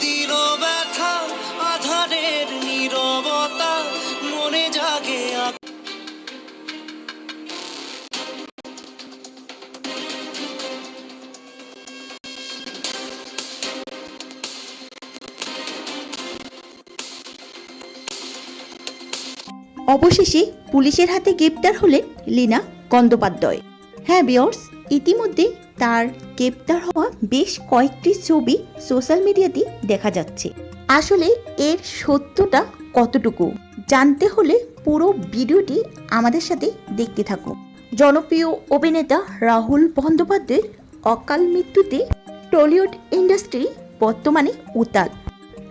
দিল ব্যথা, আধারের নীরবতা, মনে জাগে অবশেষে পুলিশের হাতে গ্রেপ্তার হলেন লীনা গঙ্গোপাধ্যায়। হ্যাঁ ভিউয়ার্স, ইতিমধ্যে তার গ্রেপ্তার হওয়া বেশ কয়েকটি ছবি সোশ্যাল মিডিয়াতে দেখা যাচ্ছে। আসলে এর সত্যটা কতটুকু জানতে হলে পুরো ভিডিওটি আমাদের সাথে দেখতে থাকুন। জনপ্রিয় অভিনেতা রাহুল বন্দ্যোপাধ্যায়ের অকাল মৃত্যুতে টলিউড ইন্ডাস্ট্রি বর্তমানে উত্তাল।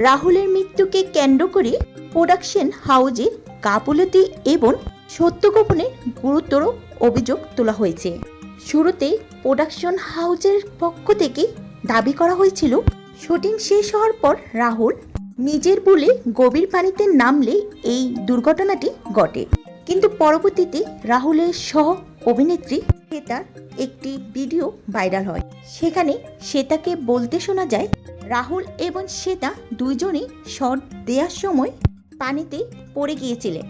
রাহুলের মৃত্যুকে কেন্দ্র করে প্রোডাকশন হাউজের গাফিলতি এবং সত্য গোপনের গুরুতর অভিযোগ তোলা হয়েছে। শুরুতে প্রোডাকশন হাউজের পক্ষ থেকে দাবি করা হয়েছিল, শুটিং শেষ হওয়ার পর রাহুল নিজের বলে গভীর পানিতে নামলে এই দুর্ঘটনাটি ঘটে। কিন্তু পরবর্তীতে রাহুলের সহ অভিনেত্রী শ্বেতার একটি ভিডিও ভাইরাল হয়। সেখানে শ্বেতাকে বলতে শোনা যায়, রাহুল এবং শ্বেতা দুইজনই শট দেওয়ার সময় পানিতে পড়ে গিয়েছিলেন।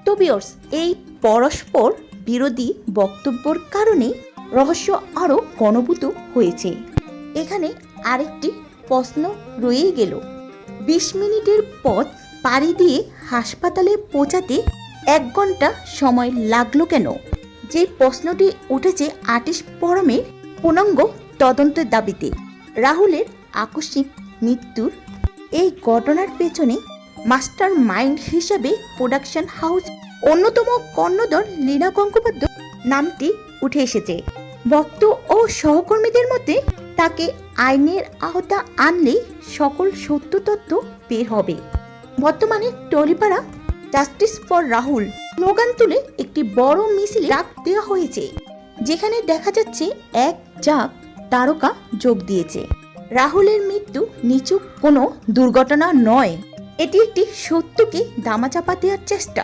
তো ভিউয়ার্স, এই পরস্পর বিরোধী বক্তব্যের কারণে রহস্য আরও ঘনীভূত হয়েছে। এখানে আরেকটি প্রশ্ন রয়েই গেল, 20 মিনিটের পথ পাড়ি দিয়ে হাসপাতালে পৌঁছাতে 1 ঘন্টা সময় লাগলো কেন? যে প্রশ্নটি উঠেছে আর্টিস্ট ফোরামের পূর্ণাঙ্গ তদন্তের দাবিতে। রাহুলের আকস্মিক মৃত্যুর এই ঘটনার পেছনে মাস্টার মাইন্ড হিসেবে প্রোডাকশন হাউস অন্যতম কর্ণধার লীনা গঙ্গোপাধ্যায় নামটি উঠে এসেছে। ভক্ত ও সহকর্মীদের মতে তাকে আইনের আওতা আনলে সকল সত্য তথ্য বের হবে। বর্তমানে Tollypara justice for Rahul slogan তুলে একটি বড় মিছিলে ডাক দেওয়া হয়েছে, যেখানে দেখা যাচ্ছে এক জাগ তারকা যোগ দিয়েছে। রাহুলের মৃত্যু নিছক কোনো দুর্ঘটনা নয়, এটি একটি সত্যকে দামাচাপা দেওয়ার চেষ্টা।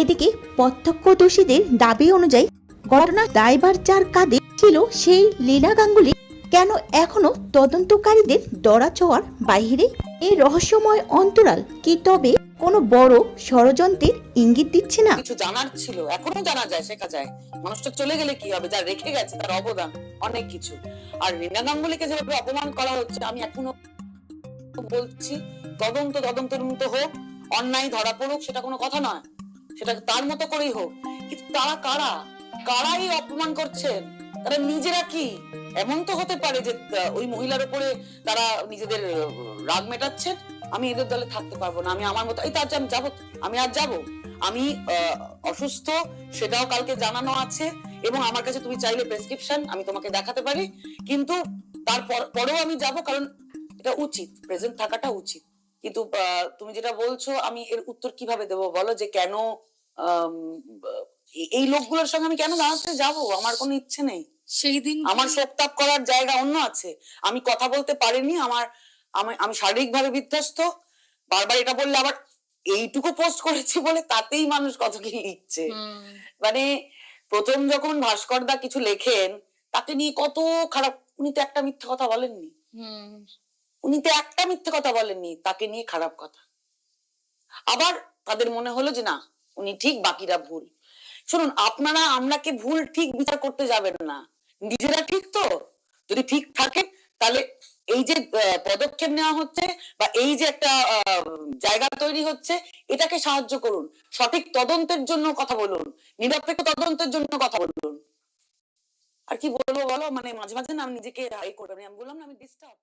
এদিকে প্রত্যক্ষদর্শীদের দাবি অনুযায়ী ঘটনার দায়ভার যার কাঁধে ছিল সেই লীনা গাঙ্গুলি কেন এখনো তদন্তকারীদের ধরাছোঁয়ার বাইরে? এই রহস্যময় অন্তরাল কি তবে কোনো বড় ষড়যন্ত্রের ইঙ্গিত দিচ্ছে না? কিছু জানার ছিল, এখনো জানা যায়, শেখা যায়। মানুষটা চলে গেলে কি হবে, যা রেখে গেছে তার অবদান অনেক কিছু। আর লীনা গাঙ্গুলিকে যেভাবে অপমান করা হচ্ছে, আমি এখনো বলছি তদন্তের মতো হোক, অন্যায় ধরা পড়ুক, সেটা কোনো কথা নয়, সেটা তার মতো করেই হোক। কিন্তু তারা কারাই অপমান করছেন, তারা নিজেরা কি? এমন তো হতে পারে যে ওই মহিলার উপরে তারা নিজেদের রাগ মেটাচ্ছেন। আমি এদের দলে থাকতে পারবো না, আমি আমার মতো এই তার আমি যাবো, আমি আর যাবো, আমি অসুস্থ, সেটাও কালকে জানানো আছে, এবং আমার কাছে তুমি চাইলে প্রেসক্রিপশন আমি তোমাকে দেখাতে পারি, কিন্তু পরেও আমি যাব, কারণ এটা উচিত, প্রেজেন্ট থাকাটা উচিত। কিন্তু তুমি যেটা বলছো, আমি এর উত্তর কিভাবে দেবো বলো, যে কেন এই লোকগুলোর সঙ্গে আমি কেন দাঁড়াতে যাবো? আমার কোনো ইচ্ছে নেই। সেই দিন আমার শোকতাপ করার জায়গা অন্য আছে। আমি কথা বলতে পারিনি, আমি শারীরিকভাবে বিধ্বস্ত। বারবার এটা বললে আবার এইটুকু পোস্ট করেছি বলে তাতেই মানুষ কত কি লিখছে। মানে প্রথম যখন ভাস্কর দা কিছু লেখেন, তাকে নিয়ে কত খারাপ। উনি তো একটা মিথ্যে কথা বলেননি, তাকে নিয়ে খারাপ কথা। আবার তাদের মনে হলো যে না, উনি ঠিক, বাকিরা ভুল। শুনুন, আমরা কে ভুল ঠিক বিচার করতে যাবেন না, নিজেরা ঠিক তো। যদি ঠিক থাকে তাহলে এই যে পদক্ষেপ নেওয়া হচ্ছে বা এই যে একটা জায়গা তৈরি হচ্ছে, এটাকে সাহায্য করুন, সঠিক তদন্তের জন্য কথা বলুন, নিরপেক্ষ তদন্তের জন্য কথা বলুন। আর কি বলবো বলো, মানে মাঝে মাঝে না আমি নিজেকে হাই করে, আমি বললাম না আমি ডিস্টার্ব।